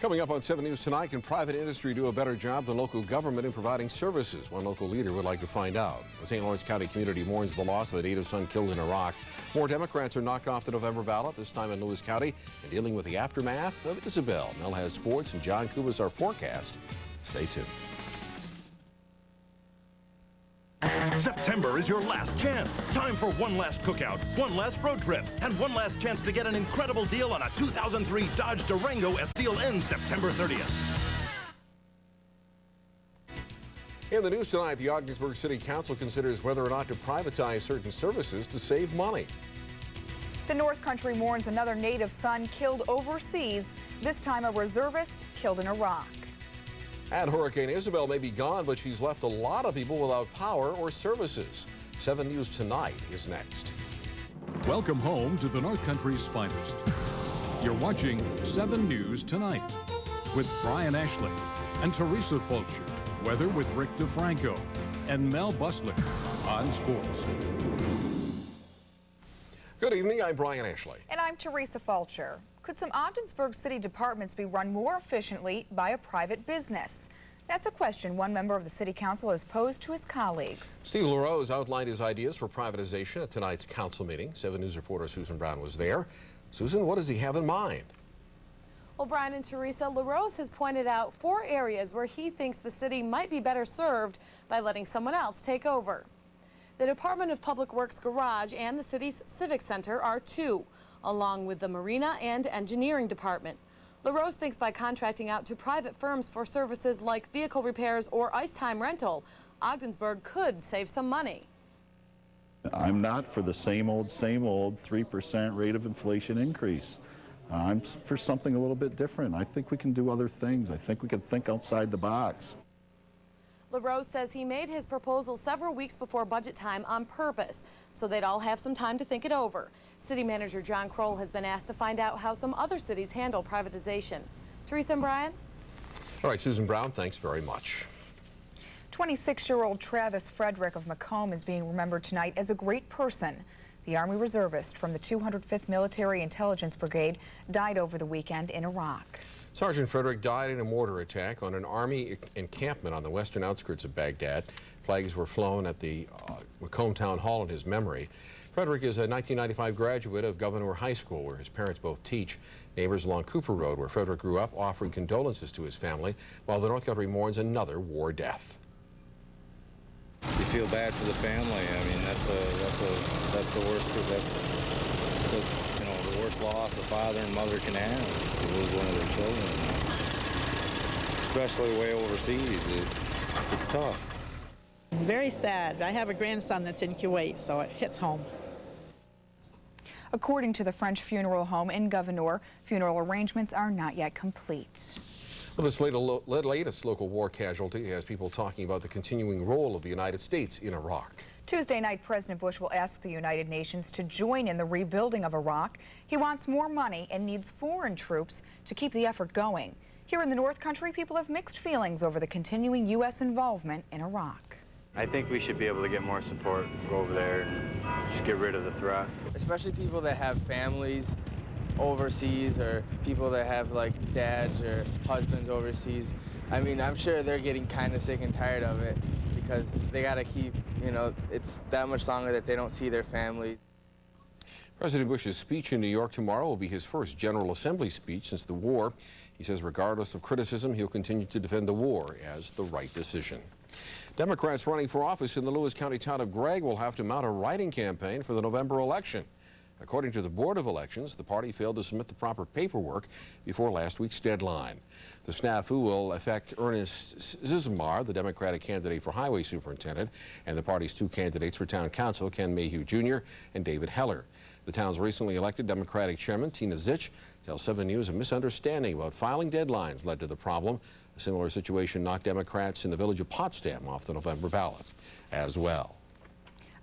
Coming up on 7 News tonight, can private industry do a better job than local government in providing services? One local leader would like to find out. The St. Lawrence County community mourns the loss of a native son killed in Iraq. More Democrats are knocked off the November ballot, this time in Lewis County, and dealing with the aftermath of Isabel. Mel has sports, and John Kubas our forecast. Stay tuned. September is your last chance. Time for one last cookout, one last road trip, and one last chance to get an incredible deal on a 2003 Dodge Durango S. Deal ends September 30th. In the news tonight, the Ogdensburg City Council considers whether or not to privatize certain services to save money. The North Country mourns another native son killed overseas, this time a reservist killed in Iraq. And Hurricane Isabel may be gone, but she's left a lot of people without power or services. 7 News Tonight is next. Welcome home to the North Country's finest. You're watching 7 News Tonight with Brian Ashley and Teresa Fulcher. Weather with Rick DeFranco and Mel Busler on sports. Good evening, I'm Brian Ashley. And I'm Teresa Fulcher. Could some Ogdensburg city departments be run more efficiently by a private business? That's a question one member of the city council has posed to his colleagues. Steve LaRose outlined his ideas for privatization at tonight's council meeting. 7 News reporter Susan Brown was there. Susan, what does he have in mind? Well, Brian and Teresa, LaRose has pointed out 4 areas where he thinks the city might be better served by letting someone else take over. The Department of Public Works garage and the city's Civic Center are 2, along with the Marina and Engineering Department. LaRose thinks by contracting out to private firms for services like vehicle repairs or ice time rental, Ogdensburg could save some money. I'm not for the same old 3% rate of inflation increase. I'm for something a little bit different. I think we can do other things. I think we can think outside the box. LaRose says he made his proposal several weeks before budget time on purpose, so they'd all have some time to think it over. City Manager John Kroll has been asked to find out how some other cities handle privatization. Teresa and Brian? All right, Susan Brown, thanks very much. 26-year-old Travis Frederick of Macomb is being remembered tonight as a great person. The Army reservist from the 205th Military Intelligence Brigade died over the weekend in Iraq. Sergeant Frederick died in a mortar attack on an Army encampment on the western outskirts of Baghdad. Flags were flown at the Macomb Town Hall in his memory. Frederick is a 1995 graduate of Governor High School, where his parents both teach. Neighbors along Cooper Road, where Frederick grew up, offered condolences to his family, while the North Country mourns another war death. You feel bad for the family. I mean, that's the worst. The worst loss a father and mother can have is to lose one of their children. Especially way overseas, it's tough. Very sad. I have a grandson that's in Kuwait, so it hits home. According to the French funeral home in Governor, funeral arrangements are not yet complete. Well, this latest local war casualty has people talking about the continuing role of the United States in Iraq. Tuesday night, President Bush will ask the United Nations to join in the rebuilding of Iraq. He wants more money and needs foreign troops to keep the effort going. Here in the North Country, people have mixed feelings over the continuing U.S. involvement in Iraq. I think we should be able to get more support, go over there and just get rid of the threat. Especially people that have families overseas or people that have like dads or husbands overseas. I mean, I'm sure they're getting kind of sick and tired of it because they got to keep, it's that much longer that they don't see their family. President Bush's speech in New York tomorrow will be his first General Assembly speech since the war. He says regardless of criticism, he'll continue to defend the war as the right decision. Democrats running for office in the Lewis County town of Gregg will have to mount a writing campaign for the November election. According to the Board of Elections, the party failed to submit the proper paperwork before last week's deadline. The snafu will affect Ernest Zizmar, the Democratic candidate for highway superintendent, and the party's 2 candidates for town council, Ken Mayhew Jr. and David Heller. The town's recently elected Democratic chairman, Tina Zitch, tells 7 News a misunderstanding about filing deadlines led to the problem. A similar situation knocked Democrats in the village of Potsdam off the November ballot as well.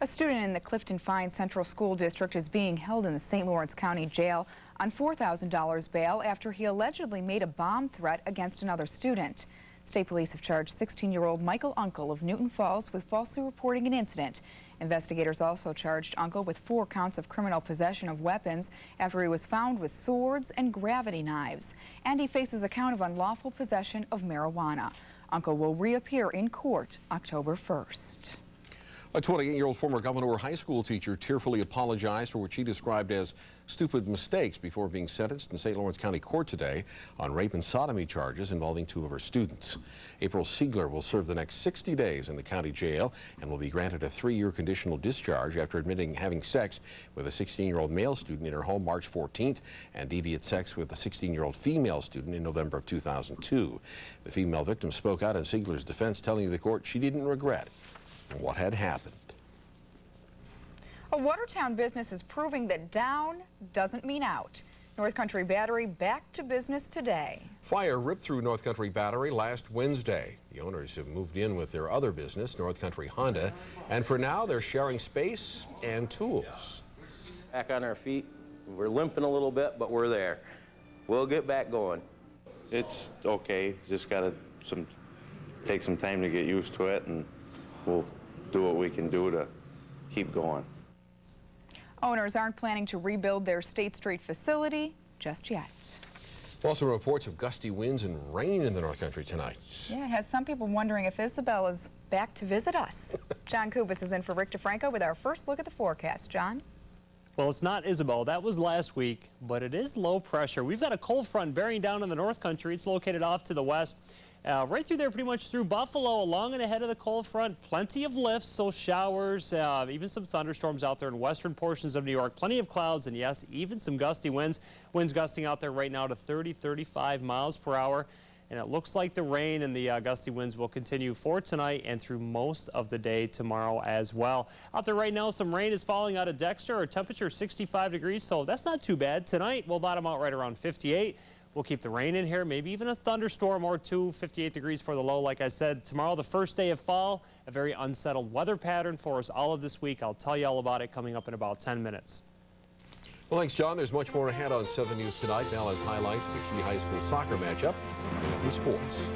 A student in the Clifton Fine Central School District is being held in the St. Lawrence County Jail on $4,000 bail after he allegedly made a bomb threat against another student. State police have charged 16-year-old Michael Uncle of Newton Falls with falsely reporting an incident Investigators also charged Uncle with 4 counts of criminal possession of weapons after he was found with swords and gravity knives. And he faces a count of unlawful possession of marijuana. Uncle will reappear in court October 1st. A 28-year-old former Governor high school teacher tearfully apologized for what she described as stupid mistakes before being sentenced in St. Lawrence County Court today on rape and sodomy charges involving 2 of her students. April Siegler will serve the next 60 days in the county jail and will be granted a 3-year conditional discharge after admitting having sex with a 16-year-old male student in her home March 14th and deviant sex with a 16-year-old female student in November of 2002. The female victim spoke out in Siegler's defense, telling the court she didn't regret what had happened. A Watertown business is proving that down doesn't mean out. North Country Battery back to business today. Fire ripped through North Country Battery last Wednesday. The owners have moved in with their other business, North Country Honda, and for now they're sharing space and tools. Back on our feet. We're limping a little bit, but we're there. We'll get back going. It's okay. Just got to take some time to get used to it, and we'll do what we can do to keep going. Owners aren't planning to rebuild their State Street facility just yet. Also reports of gusty winds and rain in the North Country tonight. Yeah, it has some people wondering if Isabel is back to visit us. John Kubis is in for Rick DeFranco with our first look at the forecast. John? Well, it's not Isabel. That was last week, but it is low pressure. We've got a cold front bearing down in the North Country. It's located off to the west. Right through there, pretty much through Buffalo, along and ahead of the cold front. Plenty of lifts, so showers, even some thunderstorms out there in western portions of New York. Plenty of clouds, and yes, even some gusty winds. Winds gusting out there right now to 30, 35 miles per hour. And it looks like the rain and the gusty winds will continue for tonight and through most of the day tomorrow as well. Out there right now, some rain is falling out of Dexter. Our temperature 65 degrees, so that's not too bad. Tonight, we'll bottom out right around 58. We'll keep the rain in here, maybe even a thunderstorm or 2, 58 degrees for the low. Like I said, tomorrow, the first day of fall, a very unsettled weather pattern for us all of this week. I'll tell you all about it coming up in about 10 minutes. Well, thanks, John. There's much more ahead on 7 News Tonight. Now as highlights of a key high school soccer matchup in sports.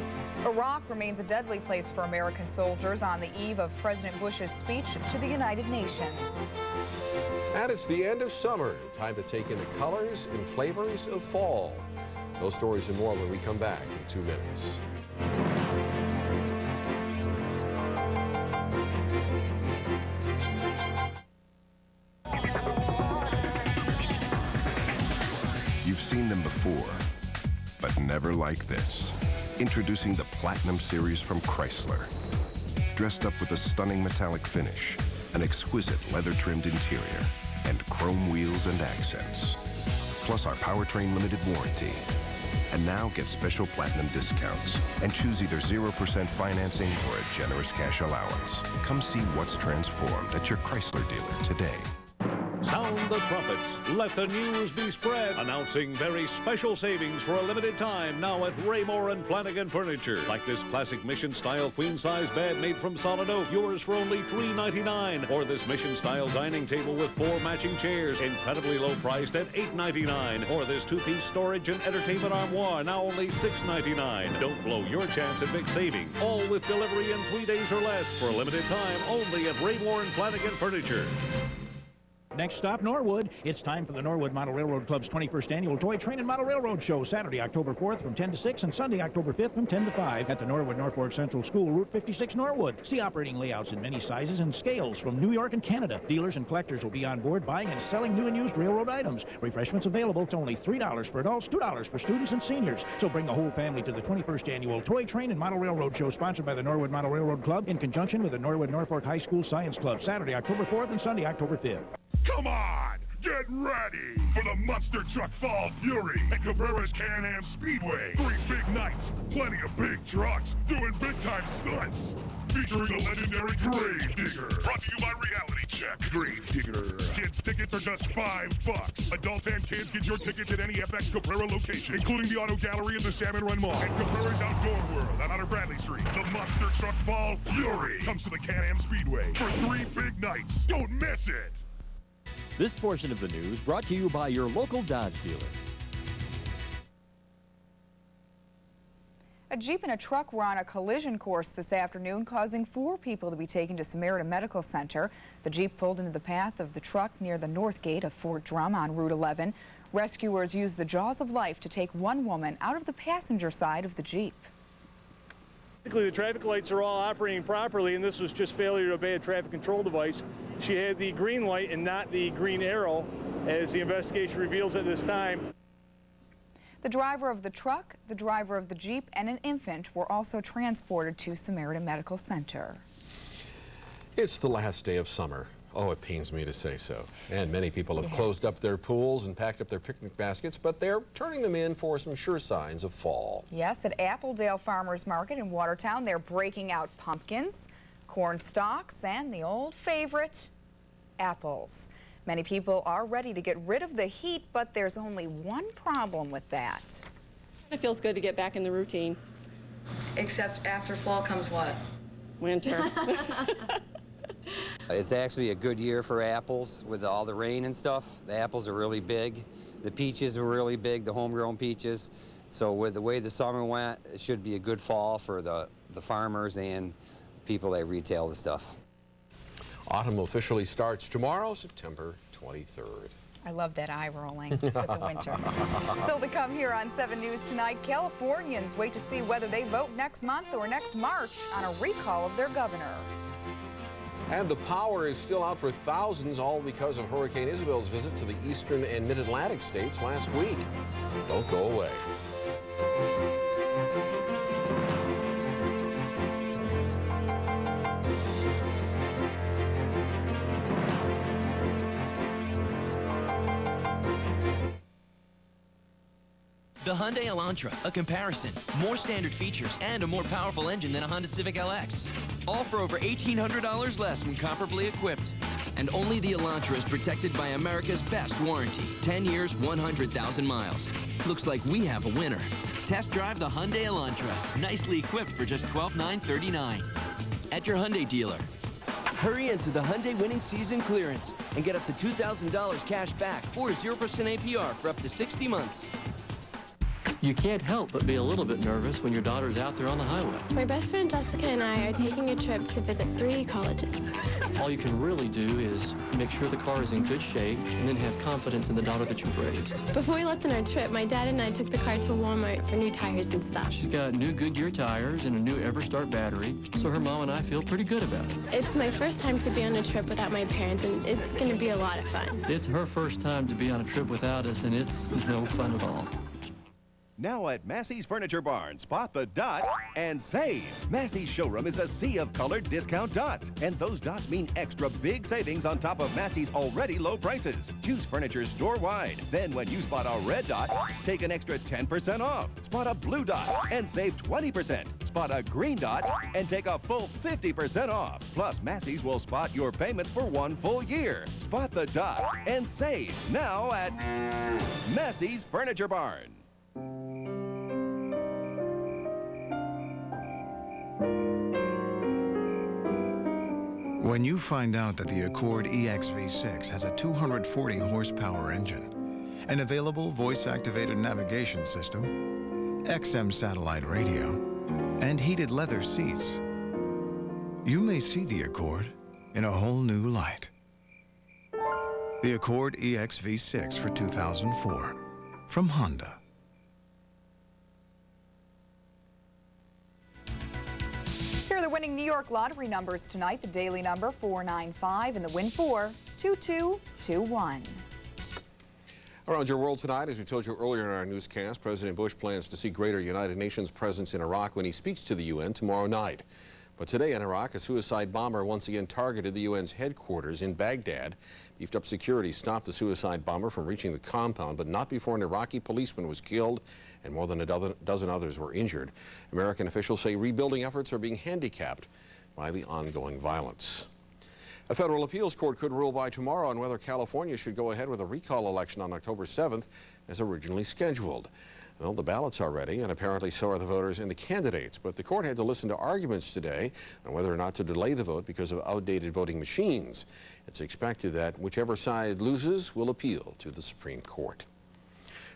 Iraq remains a deadly place for American soldiers on the eve of President Bush's speech to the United Nations. And it's the end of summer. Time to take in the colors and flavors of fall. Those stories and more when we come back in 2 minutes. You've seen them before, but never like this. Introducing the Platinum Series from Chrysler. Dressed up with a stunning metallic finish, an exquisite leather-trimmed interior, and chrome wheels and accents. Plus our powertrain limited warranty. And now get special Platinum discounts and choose either 0% financing or a generous cash allowance. Come see what's transformed at your Chrysler dealer today. Sound the trumpets. Let the news be spread. Announcing very special savings for a limited time now at Raymore and Flanagan Furniture. Like this classic mission-style queen-size bed made from solid oak, yours for only $3.99. Or this mission-style dining table with 4 matching chairs, incredibly low priced at $8.99. Or this 2-piece storage and entertainment armoire, now only $6.99. Don't blow your chance at big saving. All with delivery in 3 days or less for a limited time only at Raymore and Flanagan Furniture. Next stop, Norwood. It's time for the Norwood Model Railroad Club's 21st Annual Toy Train and Model Railroad Show, Saturday, October 4th from 10 to 6 and Sunday, October 5th from 10 to 5 at the Norwood Norfolk Central School, Route 56, Norwood. See operating layouts in many sizes and scales from New York and Canada. Dealers and collectors will be on board buying and selling new and used railroad items. Refreshments available. It's only $3 for adults, $2 for students and seniors. So bring the whole family to the 21st Annual Toy Train and Model Railroad Show, sponsored by the Norwood Model Railroad Club in conjunction with the Norwood Norfolk High School Science Club, Saturday, October 4th and Sunday, October 5th. Come on! Get ready for the Monster Truck Fall Fury at Cabrera's Can-Am Speedway. 3 big nights, plenty of big trucks, doing big-time stunts. Featuring the legendary Grave Digger. Brought to you by Reality Check. Grave Digger. Kids' tickets are just $5. Adults and kids get your tickets at any FX Cabrera location, including the Auto Gallery and the Salmon Run Mall. And Cabrera's Outdoor World on Outer Bradley Street. The Monster Truck Fall Fury comes to the Can-Am Speedway for 3 big nights. Don't miss it. This portion of the news brought to you by your local Dodge dealer. A Jeep and a truck were on a collision course this afternoon, causing 4 people to be taken to Samaritan Medical Center. The Jeep pulled into the path of the truck near the north gate of Fort Drum on Route 11. Rescuers used the jaws of life to take one woman out of the passenger side of the Jeep. Basically, the traffic lights are all operating properly, and this was just failure to obey a traffic control device. She had the green light and not the green arrow, as the investigation reveals at this time. The driver of the truck, the driver of the Jeep, and an infant were also transported to Samaritan Medical Center. It's the last day of summer. Oh, it pains me to say so. And many people have closed up their pools and packed up their picnic baskets, but they're turning them in for some sure signs of fall. Yes, at Appledale Farmers Market in Watertown, they're breaking out pumpkins, corn stalks, and the old favorite, apples. Many people are ready to get rid of the heat, but there's only one problem with that. It feels good to get back in the routine. Except after fall comes what? Winter. It's actually a good year for apples with all the rain and stuff. The apples are really big. The peaches were really big, the homegrown peaches. So with the way the summer went, it should be a good fall for the farmers and people that retail the stuff. Autumn officially starts tomorrow, September 23rd. I love that eye rolling with the winter. Still to come here on 7 News tonight, Californians wait to see whether they vote next month or next March on a recall of their governor. And the power is still out for thousands, all because of Hurricane Isabel's visit to the eastern and mid-Atlantic states last week. Don't go away. The Hyundai Elantra, a comparison, more standard features, and a more powerful engine than a Honda Civic LX. All for over $1,800 less when comparably equipped. And only the Elantra is protected by America's best warranty, 10 years, 100,000 miles. Looks like we have a winner. Test drive the Hyundai Elantra, nicely equipped for just $12,939 at your Hyundai dealer. Hurry into the Hyundai winning season clearance and get up to $2,000 cash back or 0% APR for up to 60 months. You can't help but be a little bit nervous when your daughter's out there on the highway. My best friend Jessica and I are taking a trip to visit 3 colleges. All you can really do is make sure the car is in good shape and then have confidence in the daughter that you've raised. Before we left on our trip, my dad and I took the car to Walmart for new tires and stuff. She's got new Goodyear tires and a new EverStart battery, so her mom and I feel pretty good about it. It's my first time to be on a trip without my parents, and it's going to be a lot of fun. It's her first time to be on a trip without us, and it's no fun at all. Now at Massey's Furniture Barn, spot the dot and save. Massey's showroom is a sea of colored discount dots, and those dots mean extra big savings on top of Massey's already low prices. Choose furniture store-wide. Then when you spot a red dot, take an extra 10% off. Spot a blue dot and save 20%. Spot a green dot and take a full 50% off. Plus, Massey's will spot your payments for 1 full year. Spot the dot and save now at Massey's Furniture Barn. When you find out that the Accord EX-V6 has a 240 horsepower engine, an available voice-activated navigation system, XM satellite radio, and heated leather seats, you may see the Accord in a whole new light. The Accord EX-V6 for 2004 from Honda. Here are the winning New York lottery numbers tonight. The daily number 495 and the win 42221. Around your world tonight, as we told you earlier in our newscast, President Bush plans to see greater United Nations presence in Iraq when he speaks to the UN tomorrow night. But today in Iraq, a suicide bomber once again targeted the UN's headquarters in Baghdad. Beefed up security stopped the suicide bomber from reaching the compound, but not before an Iraqi policeman was killed and more than a dozen others were injured. American officials say rebuilding efforts are being handicapped by the ongoing violence. A federal appeals court could rule by tomorrow on whether California should go ahead with a recall election on October 7th as originally scheduled. Well, the ballots are ready, and apparently so are the voters and the candidates. But the court had to listen to arguments today on whether or not to delay the vote because of outdated voting machines. It's expected that whichever side loses will appeal to the Supreme Court.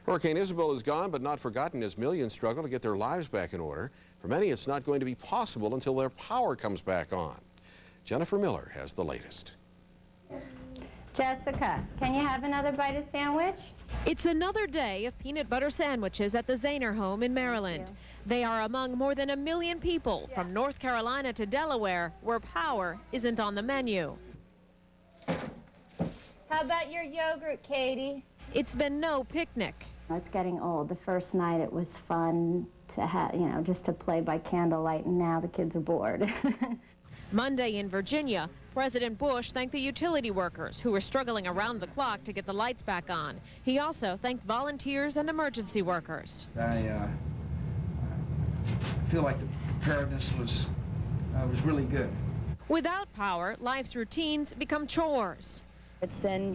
Hurricane Isabel is gone but not forgotten as millions struggle to get their lives back in order. For many, it's not going to be possible until their power comes back on. Jennifer Miller has the latest. Jessica, can you have another bite of sandwich? It's another day of peanut butter sandwiches at the Zahner home in Maryland. They are among more than 1 million people from North Carolina to Delaware where power isn't on the menu. How about your yogurt, Katie? It's been no picnic. It's getting old. The first night it was fun to have, just to play by candlelight, and now the kids are bored. Monday in Virginia, President Bush thanked the utility workers who were struggling around the clock to get the lights back on. He also thanked volunteers and emergency workers. I feel like the preparedness was really good. Without power, life's routines become chores. It's been,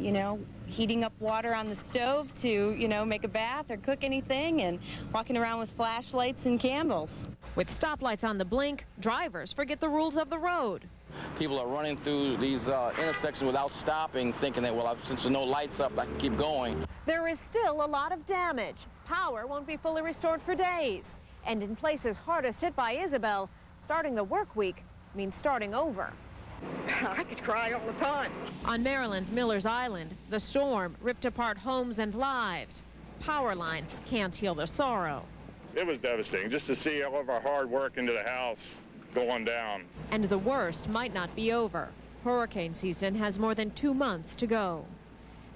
heating up water on the stove to, make a bath or cook anything, and walking around with flashlights and candles. With stoplights on the blink, drivers forget the rules of the road. People are running through these intersections without stopping, thinking that, well, since there's no lights up, I can keep going. There is still a lot of damage. Power won't be fully restored for days. And in places hardest hit by Isabel, starting the work week means starting over. I could cry all the time. On Maryland's Miller's Island, the storm ripped apart homes and lives. Power lines can't heal the sorrow. It was devastating just to see all of our hard work into the house going down. And the worst might not be over. Hurricane season has more than 2 months to go.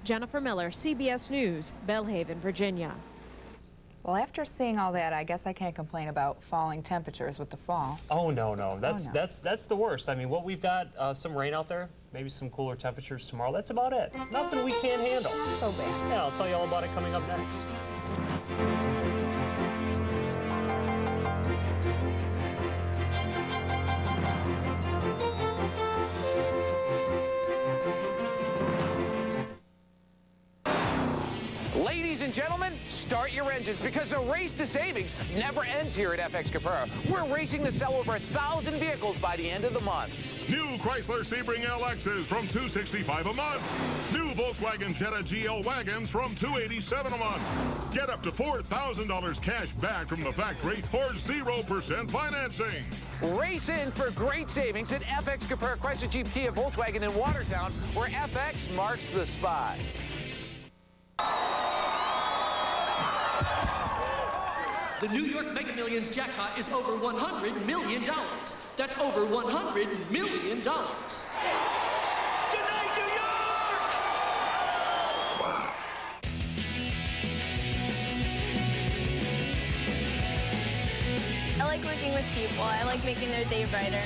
Jennifer Miller, CBS News, Belhaven, Virginia. Well, after seeing all that, I guess I can't complain about falling temperatures with the fall. Oh, no. That's the worst. I mean, what we've got, some rain out there, maybe some cooler temperatures tomorrow. That's about it. Nothing we can't handle. So bad. Yeah, I'll tell you all about it coming up next. Ladies and gentlemen, start your engines because the race to savings never ends here at FX Caprara. We're racing to sell over 1,000 vehicles by the end of the month. New Chrysler Sebring LXs from $265 a month. New Volkswagen Jetta GL wagons from $287 a month. Get up to $4,000 cash back from the factory or 0% financing. Race in for great savings at FX Caprara Chrysler Jeep Kia Volkswagen in Watertown, where FX marks the spot. The New York Mega Millions jackpot is over $100 million. That's over $100 million. Good night, New York! Wow. I like working with people. I like making their day brighter.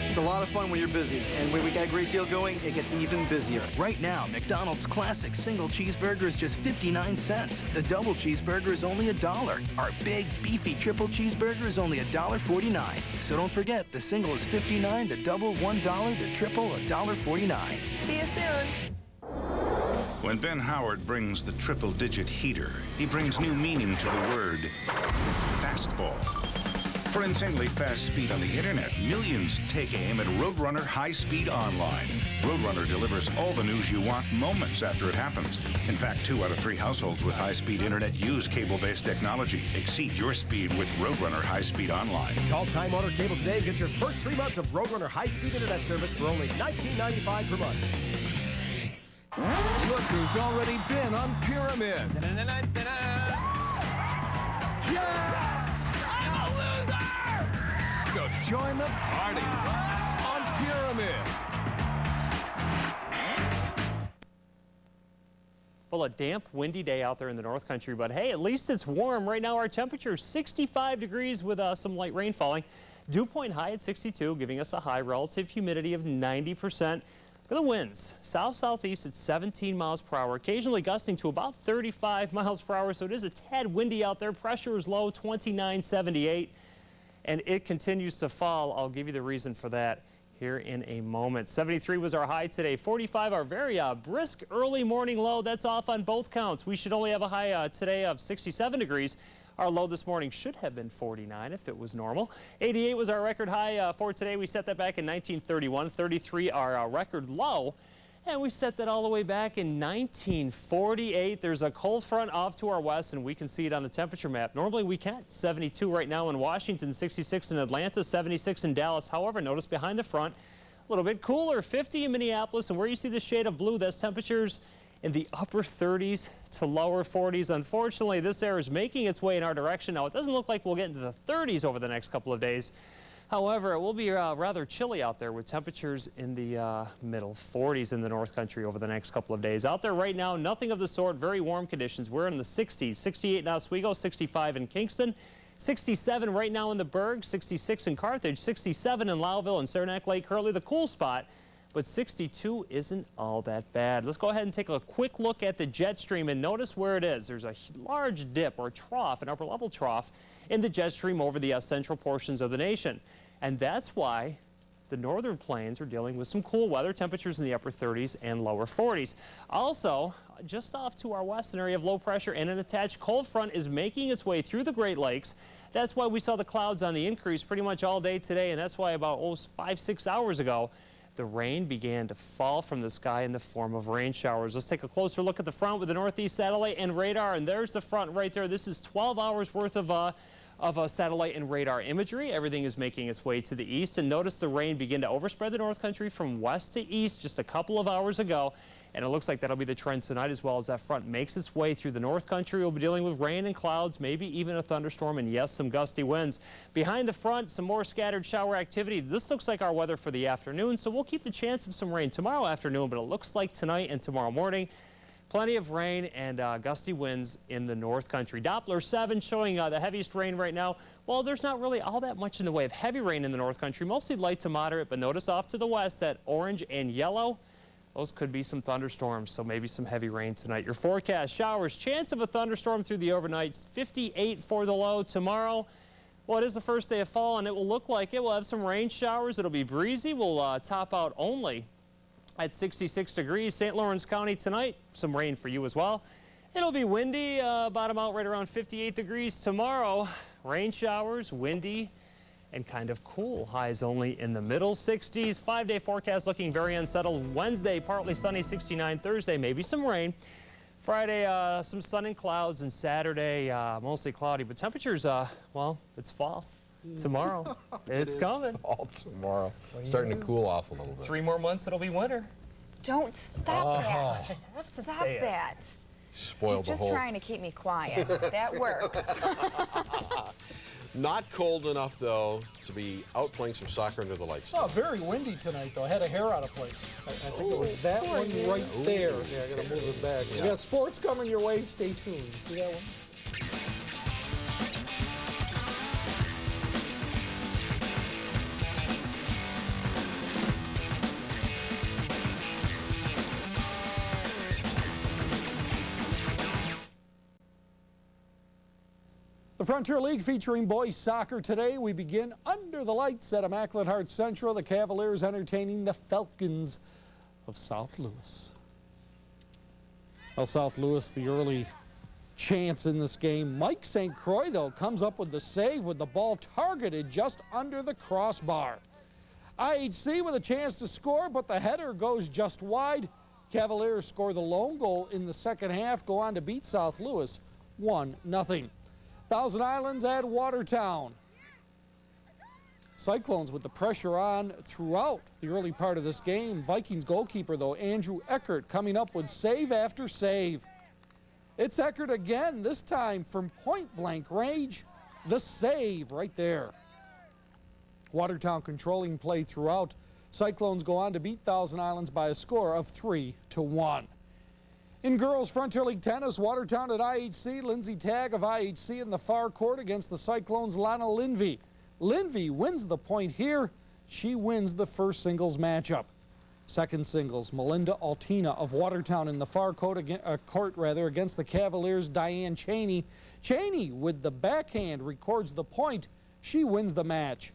It's a lot of fun when you're busy, and when we got a great deal going, it gets even busier. Right now, McDonald's classic single cheeseburger is just 59 cents. The double cheeseburger is only $1. Our big, beefy triple cheeseburger is only $1.49. So don't forget, the single is 59, the double $1, the triple $1.49. See you soon. When Ben Howard brings the triple-digit heater, he brings new meaning to the word fastball. For insanely fast speed on the internet, millions take aim at Roadrunner High Speed Online. Roadrunner delivers all the news you want moments after it happens. In fact, 2 out of 3 households with high-speed internet use cable-based technology. Exceed your speed with Roadrunner High Speed Online. Call Time Warner Cable today and get your first 3 months of Roadrunner high-speed internet service for only $19.95 per month. Look who's already been on Pyramid. Yeah! So join the party on Pyramid. Well, a damp, windy day out there in the North Country, but hey, at least it's warm. Right now, our temperature is 65 degrees with some light rain falling. Dew point high at 62, giving us a high relative humidity of 90%. Look at the winds. South-southeast at 17 miles per hour, occasionally gusting to about 35 miles per hour, so it is a tad windy out there. Pressure is low, 2978. And it continues to fall. I'll give you the reason for that here in a moment. 73 was our high today. 45, our very brisk early morning low. That's off on both counts. We should only have a high today of 67 degrees. Our low this morning should have been 49 if it was normal. 88 was our record high for today. We set that back in 1931. 33 our record low. And we set that all the way back in 1948. There's a cold front off to our west, and we can see it on the temperature map. Normally we can't. 72 right now in Washington, 66 in Atlanta, 76 in Dallas. However, notice behind the front, a little bit cooler, 50 in Minneapolis. And where you see the shade of blue, that's temperatures in the upper 30s to lower 40s. Unfortunately, this air is making its way in our direction. Now, it doesn't look like we'll get into the 30s over the next couple of days. However, it will be rather chilly out there with temperatures in the middle 40s in the North Country over the next couple of days. Out there right now, nothing of the sort, very warm conditions. We're in the 60s, 68 in Oswego, 65 in Kingston, 67 right now in the Berg, 66 in Carthage, 67 in Lowville and Saranac Lake Hurley, the cool spot. But 62 isn't all that bad. Let's go ahead and take a quick look at the jet stream and notice where it is. There's a large dip or trough, an upper level trough in the jet stream over the central portions of the nation. And that's why the northern plains are dealing with some cool weather, temperatures in the upper 30s and lower 40s. Also, just off to our west, an area of low pressure and an attached cold front is making its way through the Great Lakes. That's why we saw the clouds on the increase pretty much all day today, and that's why about 5-6 hours ago, the rain began to fall from the sky in the form of rain showers. Let's take a closer look at the front with the northeast satellite and radar, and there's the front right there. This is 12 hours worth of satellite and radar imagery. Everything is making its way to the east, and notice the rain begin to overspread the North Country from west to east just a couple of hours ago, and it looks like that'll be the trend tonight as well as that front makes its way through the North Country. We'll be dealing with rain and clouds, maybe even a thunderstorm, and yes, some gusty winds. Behind the front, some more scattered shower activity. This looks like our weather for the afternoon, so we'll keep the chance of some rain tomorrow afternoon, but it looks like tonight and tomorrow morning, plenty of rain and gusty winds in the North Country. Doppler 7 showing the heaviest rain right now. Well, there's not really all that much in the way of heavy rain in the North Country, mostly light to moderate, but notice off to the west that orange and yellow, those could be some thunderstorms, so maybe some heavy rain tonight. Your forecast, showers, chance of a thunderstorm through the overnight, 58 for the low. Tomorrow, well, it is the first day of fall, and it will look like it will have some rain showers. It'll be breezy. We'll top out only at 66 degrees. St. Lawrence County tonight, some rain for you as well. It'll be windy, bottom out right around 58 degrees. Tomorrow, rain showers, windy, and kind of cool. Highs only in the middle 60s. 5-day forecast looking very unsettled. Wednesday, partly sunny, 69. Thursday, maybe some rain. Friday, some sun and clouds, and Saturday, mostly cloudy. But temperatures, well, it's fall. Tomorrow. It's coming. All tomorrow. Starting to cool off a little bit. 3 more months, it'll be winter. Don't stop that. Stop that. Spoiled He's the just whole... trying to keep me quiet. That works. Not cold enough, though, to be out playing some soccer under the lights. Oh, very windy tonight, though. I had a hair out of place. I think it was that one right there. Yeah, I got to move it back. Yeah. We got sports coming your way. Stay tuned. See that one? The Frontier League featuring boys soccer today. We begin under the lights at Immaculate Heart Central. The Cavaliers entertaining the Falcons of South Louis. Well, South Louis, the early chance in this game. Mike St. Croix, though, comes up with the save with the ball targeted just under the crossbar. IHC with a chance to score, but the header goes just wide. Cavaliers score the lone goal in the second half, go on to beat South Louis 1-0. Thousand Islands at Watertown. Cyclones with the pressure on throughout the early part of this game. Vikings goalkeeper, though, Andrew Eckert, coming up with save after save. It's Eckert again, this time from point-blank range. The save right there. Watertown controlling play throughout. Cyclones go on to beat Thousand Islands by a score of 3-1. In girls Frontier League tennis, Watertown at IHC. Lindsay Tagg of IHC in the far court against the Cyclones' Lana Linvey. Linvey wins the point here. She wins the first singles matchup. Second singles, Melinda Altina of Watertown in the far court against the Cavaliers' Diane Cheney. Cheney with the backhand records the point. She wins the match.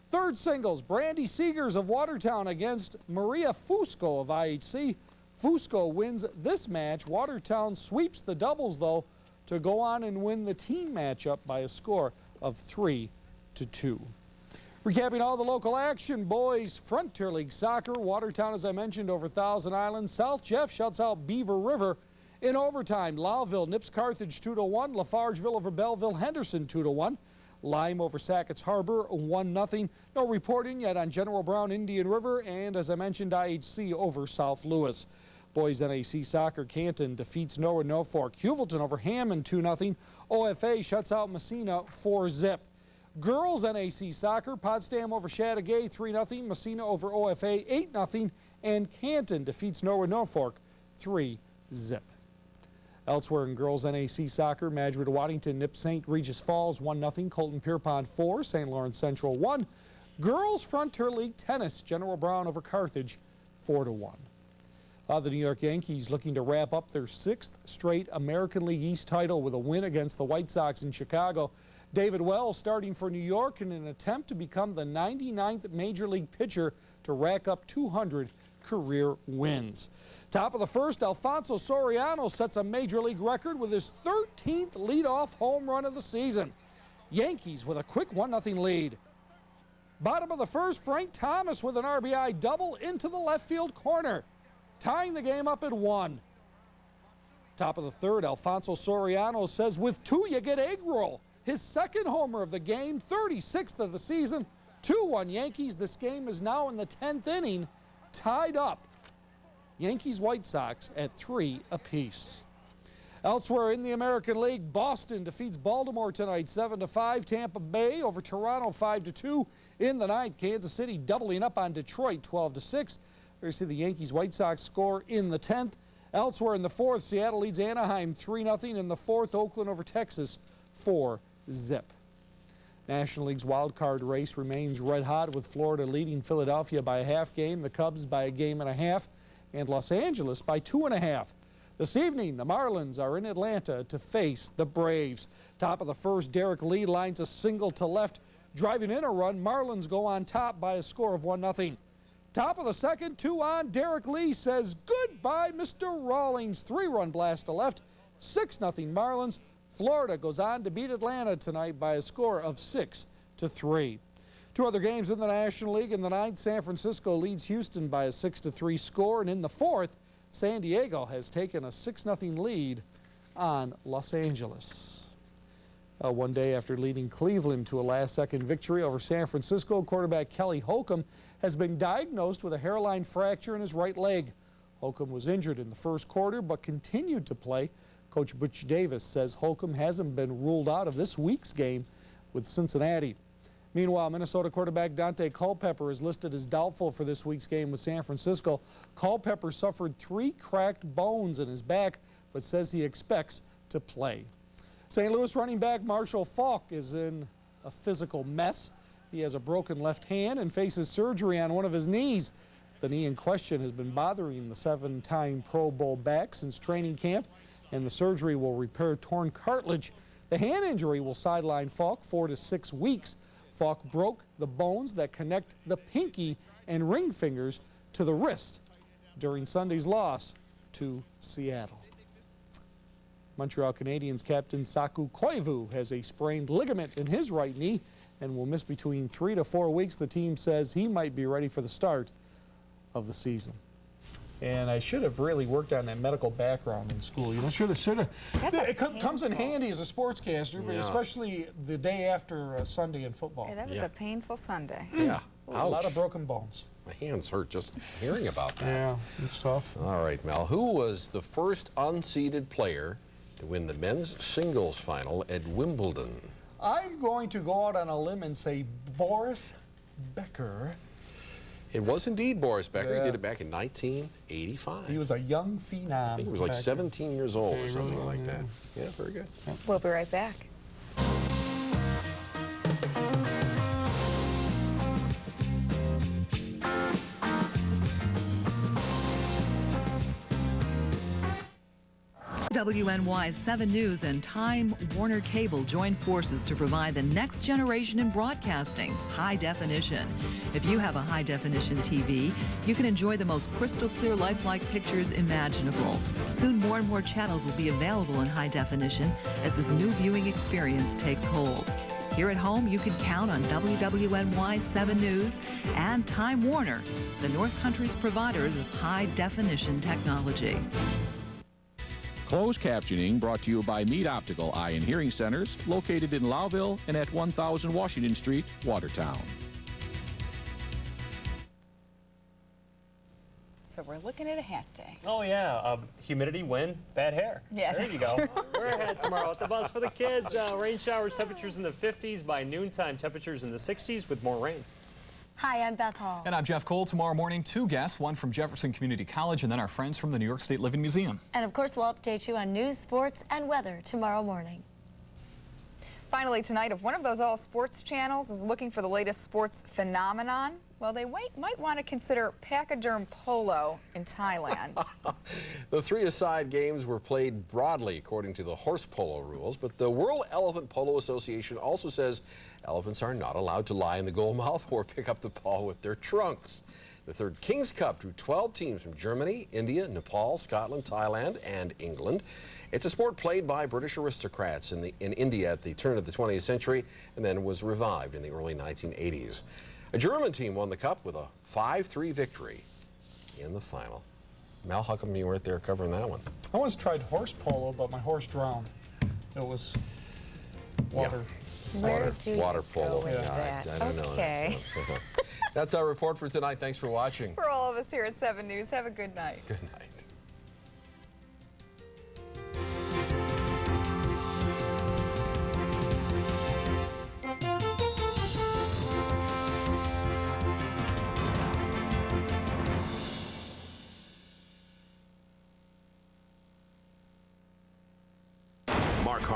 Third singles, Brandy Seegers of Watertown against Maria Fusco of IHC. Fusco wins this match. Watertown sweeps the doubles, though, to go on and win the team matchup by a score of 3-2. Recapping all the local action, boys Frontier League soccer. Watertown, as I mentioned, over Thousand Island. South Jeff shuts out Beaver River. In overtime, Lowville nips Carthage 2-1. Lafargeville over Belleville. Henderson 2-1. Lime over Sackett's Harbor 1-0. No reporting yet on General Brown Indian River. And as I mentioned, IHC over South Louis. Boys NAC soccer, Canton defeats Norwood Norfolk. Huvilton over Hammond 2-0. OFA shuts out Messina 4-0. Girls NAC soccer, Potsdam over Chateauguay 3-0. Messina over OFA 8-0. And Canton defeats Norwood Norfolk 3-0. Elsewhere in girls NAC soccer, Madrid Waddington nips St. Regis Falls 1-0. Colton Pierpont 4, St. Lawrence Central 1. Girls Frontier League tennis, General Brown over Carthage 4-1. The New York Yankees looking to wrap up their 6th straight American League East title with a win against the White Sox in Chicago. David Wells starting for New York in an attempt to become the 99th Major League pitcher to rack up 200 career wins. Top of the first, Alfonso Soriano sets a Major League record with his 13th leadoff home run of the season. Yankees with a quick 1-0 lead. Bottom of the first, Frank Thomas with an RBI double into the left field corner, tying the game up at 1. Top of the third, Alfonso Soriano says, with 2 you get egg roll. His second homer of the game, 36th of the season. 2-1 Yankees. This game is now in the 10th inning, tied up. Yankees-White Sox at 3 apiece. Elsewhere in the American League, Boston defeats Baltimore tonight 7-5. Tampa Bay over Toronto 5-2. In the 9th, Kansas City doubling up on Detroit 12-6. There you see the Yankees-White Sox score in the 10th. Elsewhere in the 4th, Seattle leads Anaheim 3-0. In the 4th, Oakland over Texas 4-0. National League's wild card race remains red hot with Florida leading Philadelphia by a half game, the Cubs by a game and a half, and Los Angeles by 2.5. This evening, the Marlins are in Atlanta to face the Braves. Top of the first, Derek Lee lines a single to left, driving in a run. Marlins go on top by a score of 1-0. Top of the second, 2 on. Derek Lee says goodbye, Mr. Rawlings. 3-run blast to left, 6-0 Marlins. Florida goes on to beat Atlanta tonight by a score of 6-3. 2 other games in the National League. In the 9th, San Francisco leads Houston by a 6-3 score. And in the 4th, San Diego has taken a 6-0 lead on Los Angeles. One day after leading Cleveland to a last-second victory over San Francisco, quarterback Kelly Holcomb has been diagnosed with a hairline fracture in his right leg. Holcomb was injured in the first quarter but continued to play. Coach Butch Davis says Holcomb hasn't been ruled out of this week's game with Cincinnati. Meanwhile, Minnesota quarterback Dante Culpepper is listed as doubtful for this week's game with San Francisco. Culpepper suffered 3 cracked bones in his back, but says he expects to play. St. Louis running back Marshall Faulk is in a physical mess. He has a broken left hand and faces surgery on one of his knees. The knee in question has been bothering the 7-time Pro Bowl back since training camp, and the surgery will repair torn cartilage. The hand injury will sideline Faulk 4 to 6 weeks. Faulk broke the bones that connect the pinky and ring fingers to the wrist during Sunday's loss to Seattle. Montreal Canadiens captain Saku Koivu has a sprained ligament in his right knee and will miss between 3 to 4 weeks. The team says he might be ready for the start of the season. And I should have really worked on that medical background in school. You know, should have. It comes in handy as a sportscaster, but especially the day after Sunday in football. Yeah, that was a painful Sunday. Yeah. A lot of broken bones. My hands hurt just hearing about that. Yeah, it's tough. All right, Mel. Who was the first unseeded player to win the men's singles final at Wimbledon? I'm going to go out on a limb and say Boris Becker. It was indeed Boris Becker. He did it back in 1985. He was a young phenom. I think he was like 17 years old or something like that. Yeah, very good. We'll be right back. WNY 7 News and Time Warner Cable join forces to provide the next generation in broadcasting, high definition. If you have a high definition TV, you can enjoy the most crystal clear, lifelike pictures imaginable. Soon more and more channels will be available in high definition as this new viewing experience takes hold. Here at home, you can count on WWNY-7 News and Time Warner, the North Country's providers of high-definition technology. Closed captioning brought to you by Mead Optical Eye and Hearing Centers, located in Lowville and at 1000 Washington Street, Watertown. So we're looking at a hat day. Oh, yeah. Humidity, wind, bad hair. Yeah, there you go. We're ahead tomorrow at the bus for the kids. Rain showers, temperatures in the 50s. By noontime, temperatures in the 60s with more rain. Hi, I'm Beth Hall. And I'm Jeff Cole. Tomorrow morning, 2 guests, one from Jefferson Community College and then our friends from the New York State Living Museum. And of course, we'll update you on news, sports, and weather tomorrow morning. Finally tonight, if one of those all-sports channels is looking for the latest sports phenomenon, well, they might want to consider pachyderm polo in Thailand. The 3-a-side games were played broadly according to the horse polo rules, but the World Elephant Polo Association also says elephants are not allowed to lie in the goal mouth or pick up the ball with their trunks. The third King's Cup drew 12 teams from Germany, India, Nepal, Scotland, Thailand, and England. It's a sport played by British aristocrats in India at the turn of the 20th century and then was revived in the early 1980s. A German team won the cup with a 5-3 victory in the final. Mel, how come you weren't there covering that one? I once tried horse polo, but my horse drowned. It was water. Yeah. Water polo. I don't know. Okay. That's our report for tonight. Thanks for watching. For all of us here at 7 News, have a good night. Good night.